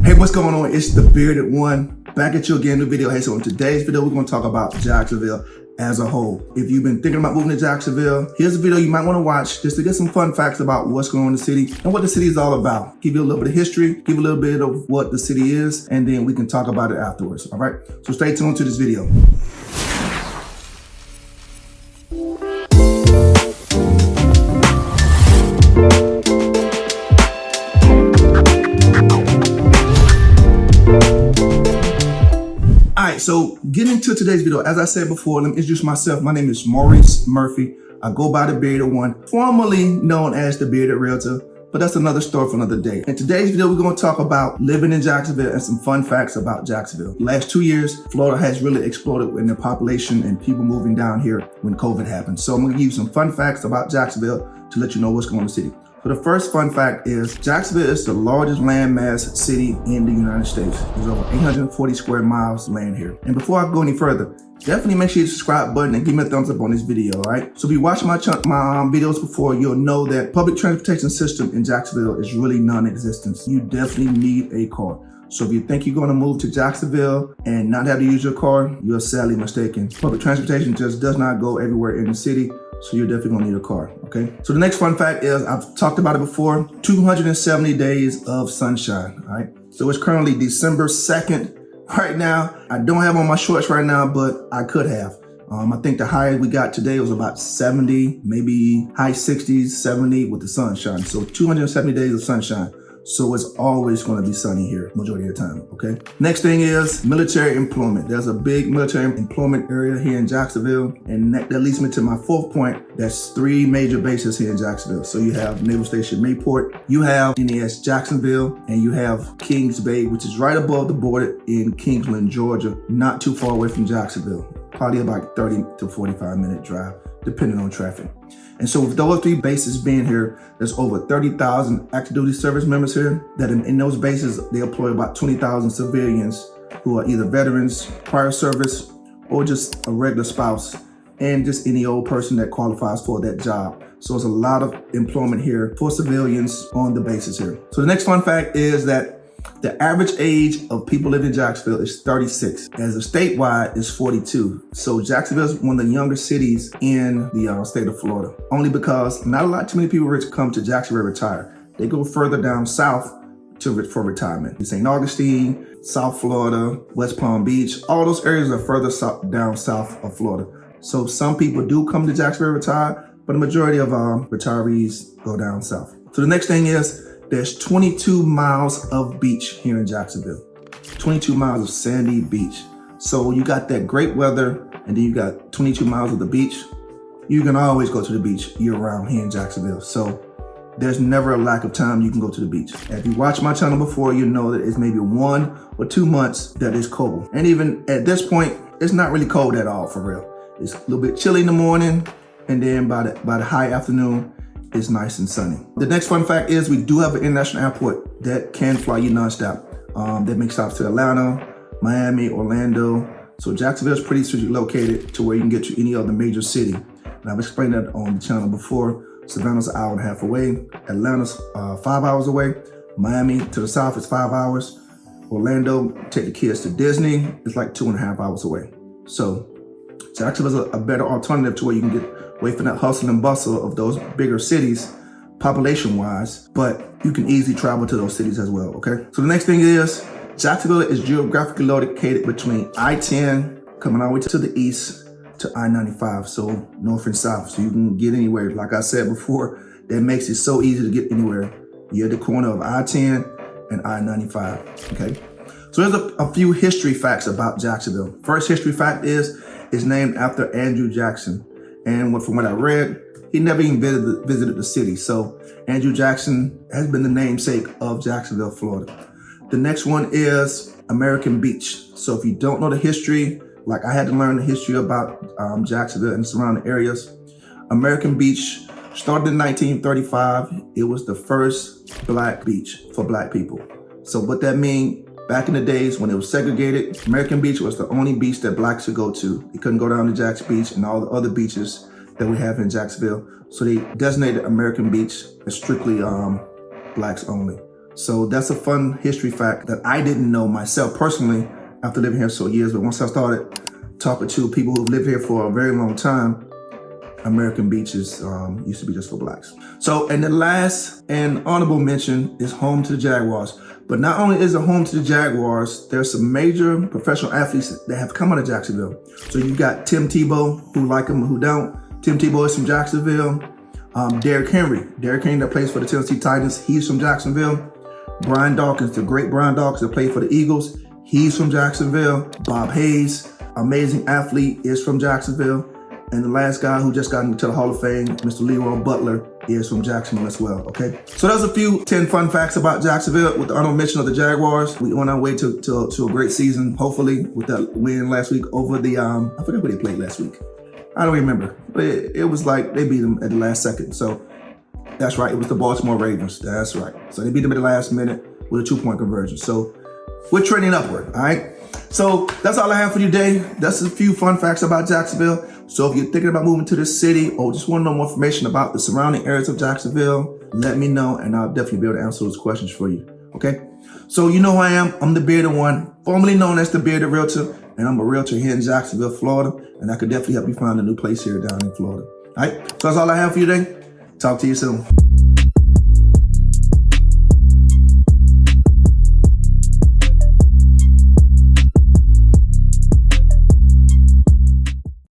Hey, what's going on? It's the Bearded One back at you again, new video. Hey, so in today's video, we're going to talk about Jacksonville as a whole. If you've been thinking about moving to Jacksonville, here's a video you might want to watch just to get some fun facts about what's going on in the city and what the city is all about. Give you a little bit of history, give you a little bit of what the city is, and then we can talk about it afterwards. All right, so stay tuned to this video. So getting into today's video, as I said before, let me introduce myself. My name is Maurice Murphy. I go by the Bearded One, formerly known as the Bearded Realtor, but that's another story for another day. In today's video, we're going to talk about living in Jacksonville and some fun facts about Jacksonville. The last 2 years, Florida has really exploded in the population and people moving down here when COVID happened. So I'm going to give you some fun facts about Jacksonville to let you know what's going on in the city. So the first fun fact is Jacksonville is the largest landmass city in the United States. There's over 840 square miles land here. And before I go any further, definitely make sure you subscribe button and give me a thumbs up on this video, all right? So if you watched my videos before, you'll know that public transportation system in Jacksonville is really non-existent. You definitely need a car. So if you think you're going to move to Jacksonville and not have to use your car, you're sadly mistaken. Public transportation just does not go everywhere in the city. So you're definitely gonna need a car, okay? So the next fun fact is, I've talked about it before, 270 days of sunshine, all right? So it's currently December 2nd right now. I don't have on my shorts right now, but I could have. I think the high we got today was about 70, maybe high 60s, 70 with the sunshine. So 270 days of sunshine. So it's always going to be sunny here majority of the time, okay? Next thing is military employment. There's a big military employment area here in Jacksonville. And that leads me to my fourth point. That's 3 major bases here in Jacksonville. So you have Naval Station Mayport, you have NES Jacksonville, and you have Kings Bay, which is right above the border in Kingsland, Georgia, not too far away from Jacksonville. Probably about 30 to 45 minute drive, depending on traffic. And so with those 3 bases being here, there's over 30,000 active duty service members here that in those bases, they employ about 20,000 civilians who are either veterans, prior service, or just a regular spouse, and just any old person that qualifies for that job. So there's a lot of employment here for civilians on the bases here. So the next fun fact is that the average age of people living in Jacksonville is 36, as the statewide is 42. So Jacksonville is one of the younger cities in the state of Florida, only because not too many people come to Jacksonville to retire. They go further down south for retirement. St. Augustine, South Florida, West Palm Beach, all those areas are further down south of Florida. So some people do come to Jacksonville to retire, but the majority of retirees go down south. So the next thing is, there's 22 miles of beach here in Jacksonville. 22 miles of sandy beach. So you got that great weather, and then you got 22 miles of the beach. You can always go to the beach year round here in Jacksonville. So there's never a lack of time you can go to the beach. If you watch my channel before, you know that it's maybe 1 or 2 months that is cold. And even at this point, it's not really cold at all, for real. It's a little bit chilly in the morning, and then by the high afternoon, it's nice and sunny. The next fun fact is we do have an international airport that can fly you nonstop. That makes stops to Atlanta, Miami, Orlando. So Jacksonville is pretty strategically located to where you can get to any other major city. And I've explained that on the channel before. Savannah's an hour and a half away. Atlanta's 5 hours away. Miami to the south is 5 hours. Orlando, take the kids to Disney, it's like 2.5 hours away. So Jacksonville's a better alternative to where you can get away from that hustle and bustle of those bigger cities, population-wise, but you can easily travel to those cities as well, okay? So the next thing is, Jacksonville is geographically located between I-10, coming all the way to the east, to I-95, so north and south, so you can get anywhere. Like I said before, that makes it so easy to get anywhere. You're at the corner of I-10 and I-95, okay? So there's a few history facts about Jacksonville. First history fact is, it's named after Andrew Jackson. And from what I read, he never even visited the city. So Andrew Jackson has been the namesake of Jacksonville, Florida. The next one is American Beach. So if you don't know the history, like I had to learn the history about Jacksonville and surrounding areas. American Beach started in 1935. It was the first black beach for black people. So what that means, back in the days when it was segregated, American Beach was the only beach that blacks could go to. You couldn't go down to Jack's Beach and all the other beaches that we have in Jacksonville. So they designated American Beach as strictly blacks only. So that's a fun history fact that I didn't know myself personally after living here so years. But once I started talking to people who've lived here for a very long time, American beaches used to be just for blacks. So, and the last and honorable mention is home to the Jaguars. But not only is it home to the Jaguars, there's some major professional athletes that have come out of Jacksonville. So you've got Tim Tebow, who like him, who don't. Tim Tebow is from Jacksonville. Derrick Henry that plays for the Tennessee Titans, he's from Jacksonville. Brian Dawkins, the great Brian Dawkins that played for the Eagles, he's from Jacksonville. Bob Hayes, amazing athlete, is from Jacksonville. And the last guy who just got into the Hall of Fame, Mr. Leroy Butler, is from Jacksonville as well, okay? So there's a few 10 fun facts about Jacksonville with the honorable mention of the Jaguars. We on our way to a great season, hopefully, with that win last week over the, I forgot who they played last week. I don't remember, but it was like they beat them at the last second. So that's right, it was the Baltimore Ravens, that's right. So they beat them at the last minute with a 2-point conversion. So we're trending upward, all right? So that's all I have for you today. That's a few fun facts about Jacksonville. So if you're thinking about moving to the city or just want to know more information about the surrounding areas of Jacksonville, let me know and I'll definitely be able to answer those questions for you, okay? So you know who I am. I'm the Bearded One, formerly known as the Bearded Realtor, and I'm a realtor here in Jacksonville, Florida, and I could definitely help you find a new place here down in Florida. All right, so that's all I have for you today. Talk to you soon.